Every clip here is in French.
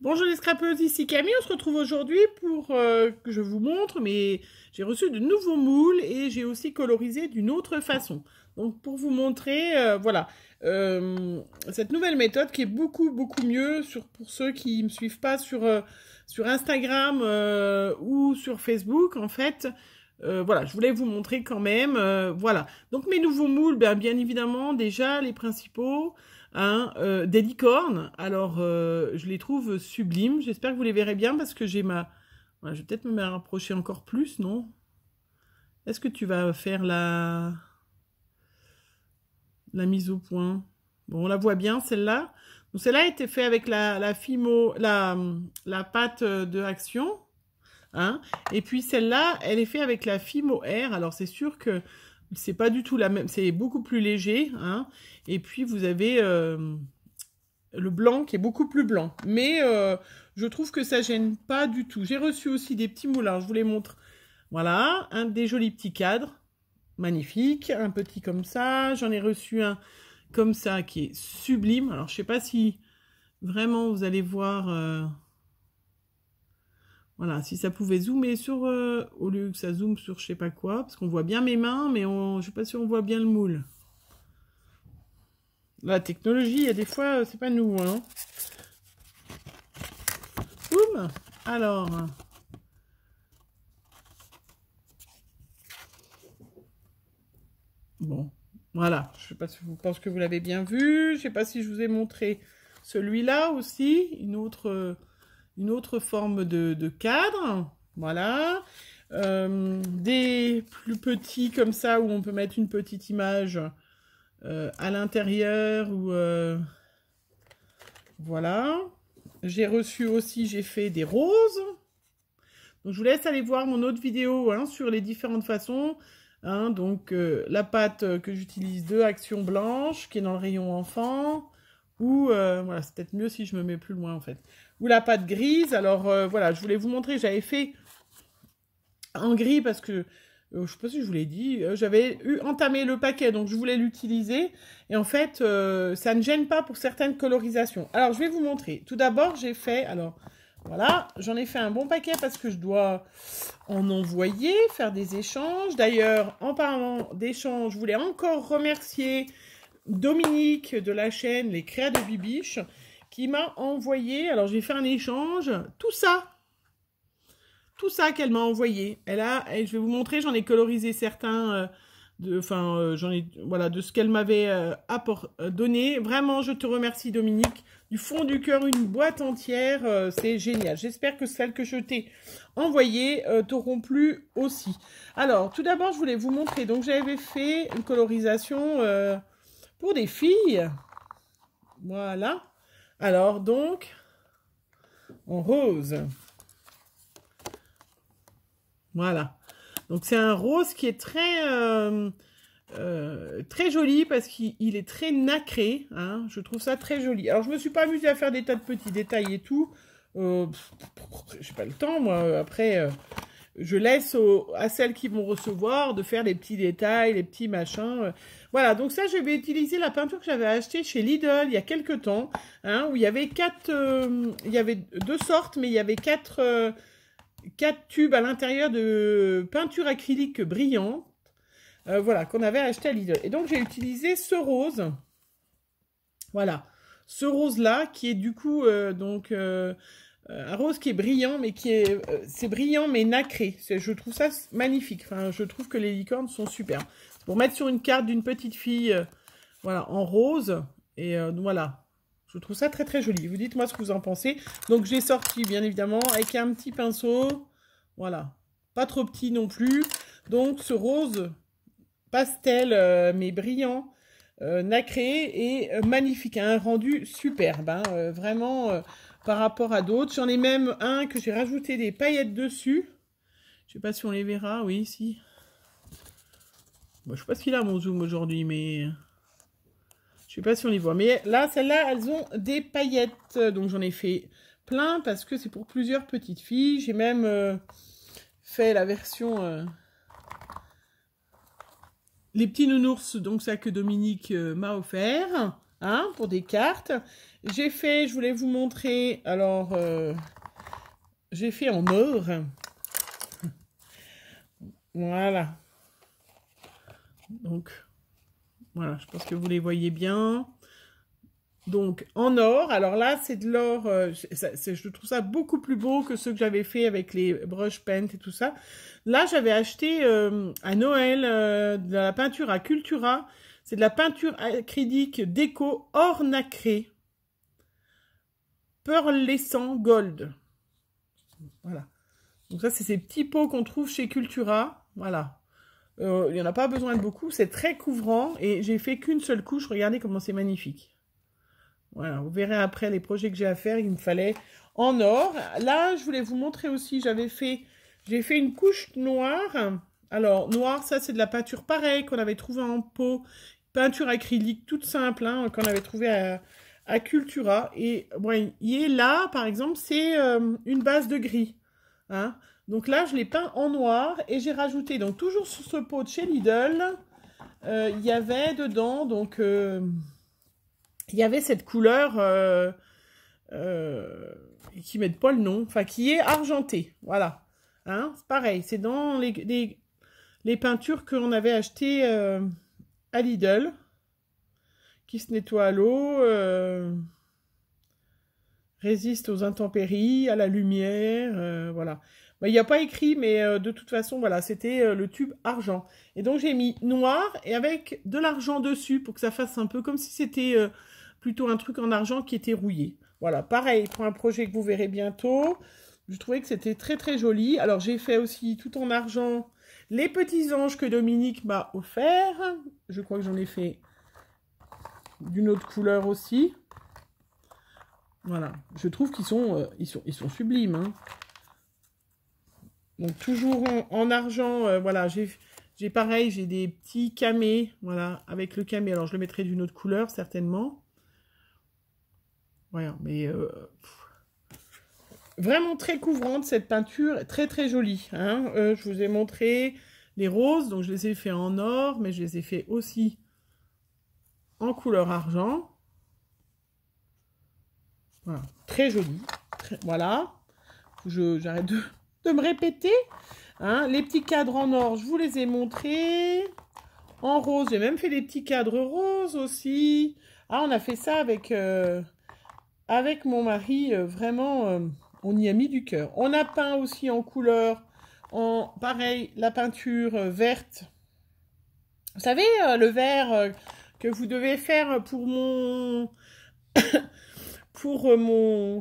Bonjour les scrapeuses, ici Camille, on se retrouve aujourd'hui pour que je vous montre, mais j'ai reçu de nouveaux moules et j'ai aussi colorisé d'une autre façon. Donc pour vous montrer, voilà, cette nouvelle méthode qui est beaucoup mieux pour ceux qui ne me suivent pas sur Instagram ou sur Facebook en fait. Voilà, je voulais vous montrer quand même, voilà. Donc mes nouveaux moules, bien évidemment, déjà les principaux, hein, des licornes. Alors, je les trouve sublimes. J'espère que vous les verrez bien parce que j'ai ma... Voilà, je vais peut-être me rapprocher encore plus, non? Est-ce que tu vas faire la mise au point? Bon, on la voit bien, celle-là. Donc, celle-là a été faite avec la pâte de Action. Hein, et puis celle-là, elle est faite avec la Fimo Air. Alors, c'est sûr que c'est pas du tout la même, c'est beaucoup plus léger. Hein, et puis, vous avez... le blanc qui est beaucoup plus blanc. Mais je trouve que ça gêne pas du tout. J'ai reçu aussi des petits moulins, je vous les montre. Voilà, des jolis petits cadres. Magnifiques. Un petit comme ça. J'en ai reçu un comme ça qui est sublime. Alors je sais pas si vraiment vous allez voir... voilà, si ça pouvait zoomer sur... au lieu que ça zoome sur je sais pas quoi. Parce qu'on voit bien mes mains, mais je sais pas si on voit bien le moule. La technologie, il y a des fois, c'est pas nous, hein. Boum. Alors, bon, voilà. Je sais pas si vous pensez que vous l'avez bien vu. Je sais pas si je vous ai montré celui-là aussi, une autre forme de cadre. Voilà. Des plus petits comme ça où on peut mettre une petite image à l'intérieur ou voilà. J'ai reçu aussi, j'ai fait des roses. Donc, je vous laisse aller voir mon autre vidéo hein, sur les différentes façons. Hein, donc, la pâte que j'utilise de Action Blanche, qui est dans le rayon enfant. Ou, voilà, c'est peut-être mieux si je me mets plus loin, en fait. Ou la pâte grise. Alors, voilà, je voulais vous montrer, j'avais fait en gris parce que, je sais pas si je vous l'ai dit, j'avais entamé le paquet, donc je voulais l'utiliser. Et en fait, ça ne gêne pas pour certaines colorisations. Alors, je vais vous montrer. Tout d'abord, j'ai fait, alors... Voilà, j'en ai fait un bon paquet parce que je dois en envoyer, faire des échanges. D'ailleurs, en parlant d'échanges, je voulais encore remercier Dominique de la chaîne Les Créas de Bibiche qui m'a envoyé, alors j'ai fait un échange, tout ça qu'elle m'a envoyé. Je vais vous montrer, j'en ai colorisé certains... j'en ai, voilà, de ce qu'elle m'avait donné. Vraiment, je te remercie, Dominique. Du fond du cœur, une boîte entière, c'est génial. J'espère que celles que je t'ai envoyées t'auront plu aussi. Alors, tout d'abord, je voulais vous montrer. Donc, j'avais fait une colorisation pour des filles. Voilà. Alors, donc, en rose. Voilà. Donc c'est un rose qui est très joli parce qu'il est très nacré. Hein. Je trouve ça très joli. Alors je me suis pas amusée à faire des tas de petits détails et tout. J'ai pas le temps moi. Après, je laisse à celles qui vont recevoir de faire les petits détails, les petits machins. Voilà. Donc ça, je vais utiliser la peinture que j'avais achetée chez Lidl il y a quelques temps, hein, où il y avait il y avait deux sortes, mais il y avait quatre tubes à l'intérieur de peinture acrylique brillante, voilà, qu'on avait acheté à Lidl. Et donc, j'ai utilisé ce rose, voilà, ce rose-là, qui est du coup, un rose qui est brillant, mais c'est brillant, mais nacré. Je trouve ça magnifique. Enfin, je trouve que les licornes sont superbes. C'est pour mettre sur une carte d'une petite fille, voilà, en rose, et voilà. Je trouve ça très joli. Vous dites-moi ce que vous en pensez. Donc, j'ai sorti, bien évidemment, avec un petit pinceau. Voilà. Pas trop petit non plus. Donc, ce rose pastel, mais brillant, nacré et magnifique. Un rendu superbe. Hein, vraiment, par rapport à d'autres. J'en ai même un que j'ai rajouté des paillettes dessus. Je sais pas si on les verra. Oui, si. Bon, je sais pas s'il a mon zoom aujourd'hui, mais... Je sais pas si on les voit. Mais là, celles-là, elles ont des paillettes. Donc, j'en ai fait plein parce que c'est pour plusieurs petites filles. J'ai même fait la version... les petits nounours, donc ça que Dominique m'a offert. hein, pour des cartes. J'ai fait, je voulais vous montrer, alors, j'ai fait en or. Voilà. Donc, voilà, je pense que vous les voyez bien. Donc, en or, alors là, c'est de l'or, je trouve ça beaucoup plus beau que ceux que j'avais fait avec les brush paint et tout ça. Là, j'avais acheté à Noël de la peinture à Cultura. C'est de la peinture acrylique déco or nacré. Pearlescent Gold. Voilà. Donc ça, c'est ces petits pots qu'on trouve chez Cultura. Voilà. Il n'y en a pas besoin de beaucoup. C'est très couvrant et j'ai fait qu'une seule couche. Regardez comment c'est magnifique. Voilà, vous verrez après les projets que j'ai à faire, il me fallait en or. Là, je voulais vous montrer aussi, j'ai fait une couche noire. Alors, noir, ça c'est de la peinture pareille qu'on avait trouvé en pot. Peinture acrylique toute simple, hein, qu'on avait trouvé à Cultura. Et bon, il est là, par exemple, c'est une base de gris. Hein. Donc là, je l'ai peint en noir et j'ai rajouté, donc toujours sur ce pot de chez Lidl, il y avait dedans, donc... il y avait cette couleur qui ne met pas le nom, enfin qui est argentée, voilà. Hein, c'est pareil, c'est dans les peintures qu'on avait achetées à Lidl, qui se nettoient à l'eau, résistent aux intempéries, à la lumière, voilà. Bah, il n'y a pas écrit, mais de toute façon, voilà, c'était le tube argent. Et donc j'ai mis noir et avec de l'argent dessus pour que ça fasse un peu comme si c'était... plutôt un truc en argent qui était rouillé. Voilà, pareil pour un projet que vous verrez bientôt. Je trouvais que c'était très très joli. Alors j'ai fait aussi tout en argent les petits anges que Dominique m'a offert. Je crois que j'en ai fait d'une autre couleur aussi. Voilà, je trouve qu'ils sont, ils sont sublimes. Hein. Donc toujours en argent, voilà, j'ai pareil, j'ai des petits camés, voilà, avec le camé. Alors je le mettrai d'une autre couleur certainement. Voilà, mais vraiment très couvrante cette peinture, très très jolie. Hein. Je vous ai montré les roses, donc je les ai fait en or, mais je les ai fait aussi en couleur argent. Voilà, très joli. Voilà, j'arrête de me répéter. Hein. Les petits cadres en or, je vous les ai montrés. En rose, j'ai même fait des petits cadres roses aussi. Ah, on a fait ça avec mon mari, vraiment, on y a mis du cœur. On a peint aussi en couleur, pareil, la peinture verte. Vous savez, le vert que vous devez faire pour mon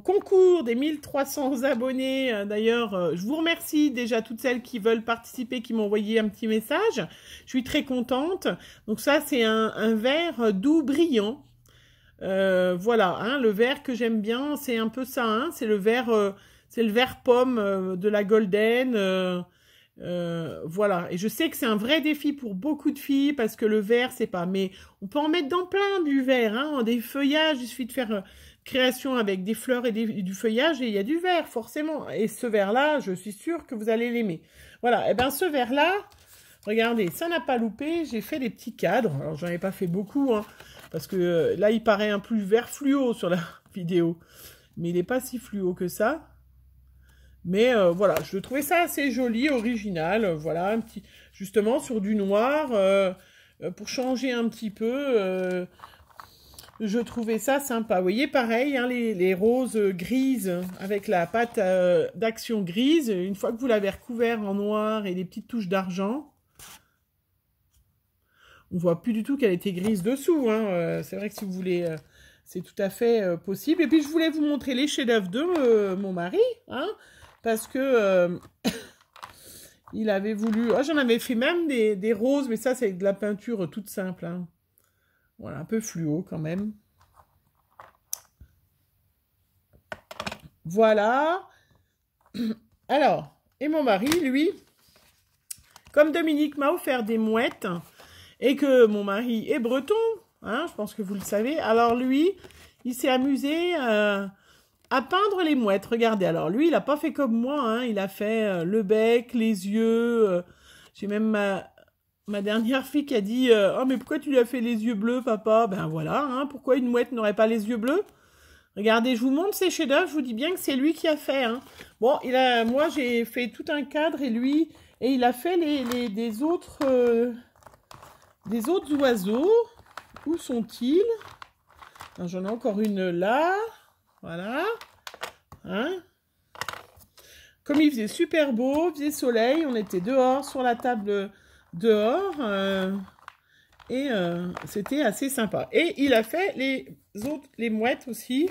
concours des 1300 abonnés. D'ailleurs, je vous remercie déjà toutes celles qui veulent participer, qui m'ont envoyé un petit message. Je suis très contente. Donc ça, c'est un vert doux, brillant. Voilà, hein, le vert que j'aime bien, c'est un peu ça, hein, c'est le vert pomme de la Golden, voilà. Et je sais que c'est un vrai défi pour beaucoup de filles parce que le vert, c'est pas, mais on peut en mettre dans plein du vert, hein, des feuillages, il suffit de faire création avec des fleurs et du feuillage et il y a du vert forcément. Et ce vert-là, je suis sûre que vous allez l'aimer. Voilà, et ben ce vert-là, regardez, ça n'a pas loupé, j'ai fait des petits cadres, alors j'en ai pas fait beaucoup, hein. Parce que là, il paraît un plus vert fluo sur la vidéo. Mais il n'est pas si fluo que ça. Mais voilà, je trouvais ça assez joli, original. Voilà, un petit, justement, sur du noir. Pour changer un petit peu, je trouvais ça sympa. Vous voyez, pareil, hein, les roses grises avec la pâte d'action grise. Une fois que vous l'avez recouvert en noir et des petites touches d'argent, on voit plus du tout qu'elle était grise dessous. Hein. C'est vrai que si vous voulez, c'est tout à fait possible. Et puis, je voulais vous montrer les chefs-d'œuvre de mon mari. Hein, parce que il avait voulu... Oh, j'en avais fait même des roses, mais ça, c'est de la peinture toute simple. Hein. Voilà, un peu fluo quand même. Voilà. Alors, et mon mari, lui, comme Dominique m'a offert des mouettes... Et que mon mari est breton, hein, je pense que vous le savez. Alors lui, il s'est amusé à peindre les mouettes. Regardez, alors lui, il n'a pas fait comme moi, hein, il a fait le bec, les yeux. J'ai même ma dernière fille qui a dit oh, mais pourquoi tu lui as fait les yeux bleus, papa? Ben voilà, hein, pourquoi une mouette n'aurait pas les yeux bleus? Regardez, je vous montre ses chefs-d'œuvre, je vous dis bien que c'est lui qui a fait. Hein. Bon, moi, j'ai fait tout un cadre et lui, et il a fait des autres oiseaux. Où sont-ils? J'en ai encore une là. Voilà. Hein? Comme il faisait super beau, il faisait soleil, on était dehors, sur la table dehors. Et c'était assez sympa. Et il a fait les mouettes aussi.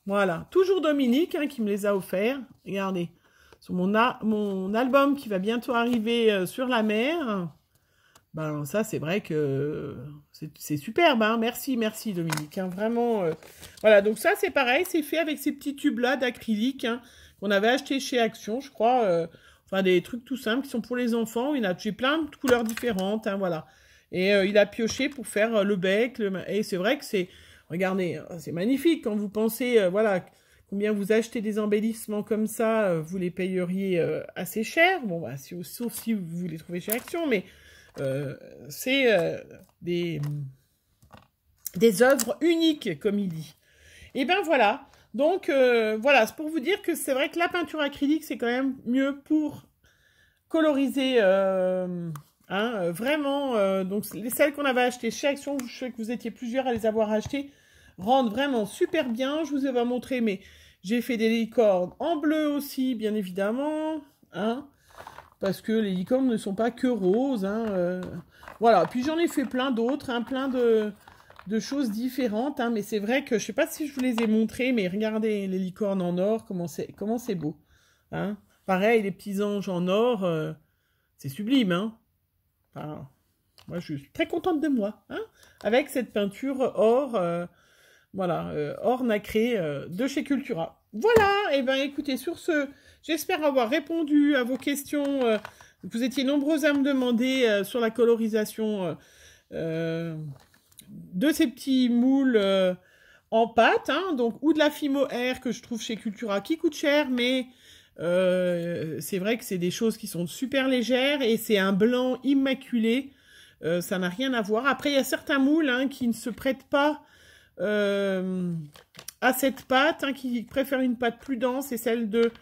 Voilà. Toujours Dominique hein, qui me les a offerts. Regardez. Sur mon album qui va bientôt arriver sur la mer. Ben, ça, c'est vrai que c'est superbe. Hein. Merci Dominique. Hein. Vraiment. Voilà. Donc ça, c'est pareil. C'est fait avec ces petits tubes-là d'acrylique hein, qu'on avait acheté chez Action, je crois. Enfin, des trucs tout simples qui sont pour les enfants. J'ai plein de couleurs différentes. Hein, voilà. Et il a pioché pour faire le bec. Et c'est vrai que c'est... Regardez, c'est magnifique. Quand vous pensez, voilà, combien vous achetez des embellissements comme ça, vous les payeriez assez cher. Bon, bah, sauf si vous les trouvez chez Action. Mais c'est des œuvres uniques, comme il dit. Et ben voilà. Donc, voilà, c'est pour vous dire que c'est vrai que la peinture acrylique, c'est quand même mieux pour coloriser... Hein, vraiment, donc celles qu'on avait achetées chez Action, je sais que vous étiez plusieurs à les avoir achetées, rendent vraiment super bien. Je vous ai montré, mais j'ai fait des licornes en bleu aussi, bien évidemment, hein, parce que les licornes ne sont pas que roses. Hein, voilà, puis j'en ai fait plein d'autres, hein, plein de choses différentes, hein, mais c'est vrai que je ne sais pas si je vous les ai montrées, mais regardez les licornes en or, comment c'est beau. Hein. Pareil, les petits anges en or, c'est sublime, hein. Enfin, moi, je suis très contente de moi, hein, avec cette peinture or, voilà, or nacré de chez Cultura. Voilà, et bien écoutez, sur ce, j'espère avoir répondu à vos questions. Vous étiez nombreux à me demander sur la colorisation de ces petits moules en pâte, hein, donc, ou de la Fimo Air que je trouve chez Cultura qui coûte cher, mais... c'est vrai que c'est des choses qui sont super légères et c'est un blanc immaculé, ça n'a rien à voir. Après, il y a certains moules hein, qui ne se prêtent pas à cette pâte, hein, qui préfèrent une pâte plus dense et celle de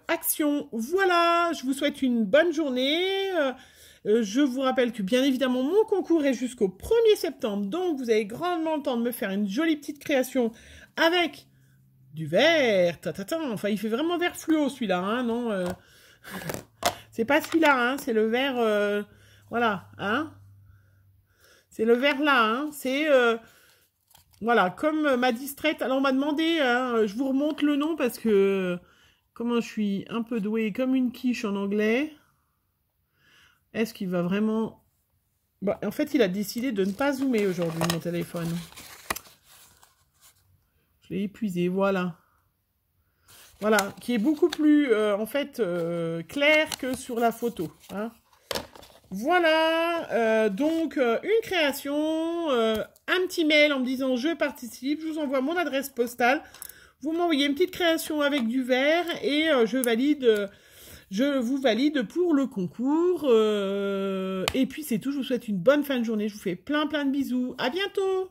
Action. Voilà, je vous souhaite une bonne journée. Je vous rappelle que bien évidemment mon concours est jusqu'au 1er septembre, donc vous avez grandement le temps de me faire une jolie petite création avec... du vert, enfin il fait vraiment vert fluo celui-là, hein, non c'est pas celui-là, hein, c'est le vert, voilà, hein, c'est le vert là, hein, c'est, voilà, comme ma distraite, alors on m'a demandé, hein, je vous remonte le nom parce que, comment je suis un peu douée, comme une quiche en anglais, est-ce qu'il va vraiment, bah, en fait il a décidé de ne pas zoomer aujourd'hui mon téléphone. Je l'ai épuisé, voilà. Voilà, qui est beaucoup plus, en fait, clair que sur la photo. Hein. Voilà, donc, une création, un petit mail en me disant « Je participe », je vous envoie mon adresse postale, vous m'envoyez une petite création avec du vert et je vous valide pour le concours. Et puis c'est tout, je vous souhaite une bonne fin de journée, je vous fais plein de bisous, à bientôt.